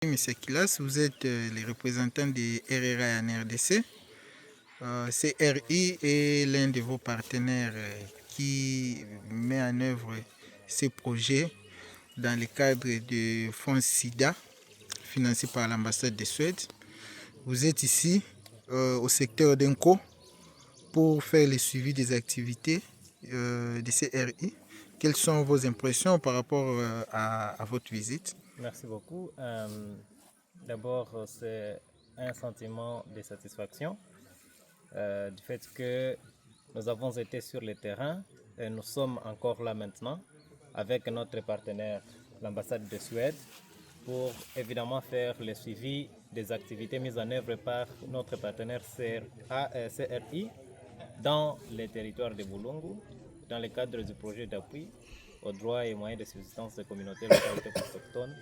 Monsieur Kilas, vous êtes les représentants de RRI en RDC. CRI est l'un de vos partenaires qui met en œuvre ces projets dans le cadre du fonds SIDA financé par l'ambassade de Suède. Vous êtes ici au secteur d'Enco pour faire le suivi des activités de CRI. Quelles sont vos impressions par rapport à votre visite? Merci beaucoup. D'abord, c'est un sentiment de satisfaction du fait que nous avons été sur le terrain et nous sommes encore là maintenant avec notre partenaire, l'ambassade de Suède, pour évidemment faire le suivi des activités mises en œuvre par notre partenaire CRI dans les territoires de Bulungu, dans le cadre du projet d'appui aux droits et moyens de subsistance des communautés locales autochtones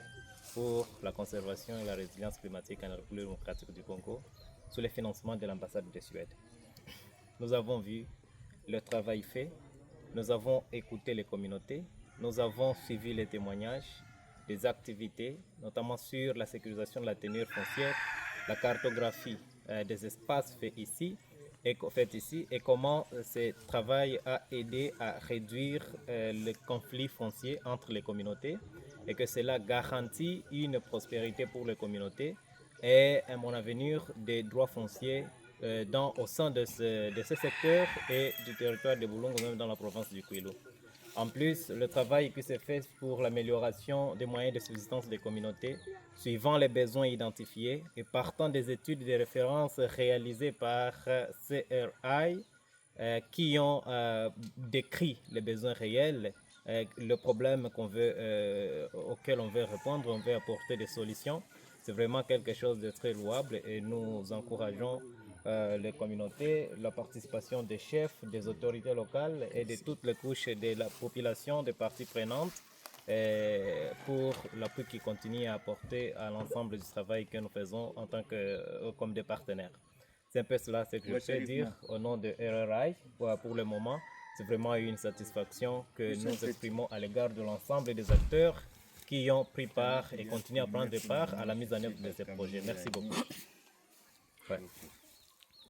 pour la conservation et la résilience climatique en République démocratique du Congo, sous le financement de l'ambassade de Suède. Nous avons vu le travail fait, nous avons écouté les communautés, nous avons suivi les témoignages des activités, notamment sur la sécurisation de la tenue foncière, la cartographie des espaces faits ici et comment ce travail a aidé à réduire le conflit foncier entre les communautés et que cela garantit une prospérité pour les communautés et un bon avenir des droits fonciers au sein de ce secteur et du territoire de Bulungu, même dans la province du Kwilu. En plus, le travail qui s'est fait pour l'amélioration des moyens de subsistance des communautés, suivant les besoins identifiés et partant des études de référence réalisées par CRI, qui ont décrit les besoins réels, le problème auquel on veut répondre, on veut apporter des solutions. C'est vraiment quelque chose de très louable et nous encourageons les communautés, la participation des chefs, des autorités locales et de toutes les couches de la population, des parties prenantes, pour l'appui qui continue à apporter à l'ensemble du travail que nous faisons en tant comme des partenaires. C'est un peu cela ce que je peux dire au nom de RRI pour le moment. C'est vraiment une satisfaction que nous exprimons à l'égard de l'ensemble des acteurs qui ont pris part et continuent à prendre part à la mise en œuvre de ces projets. Merci beaucoup. Ouais.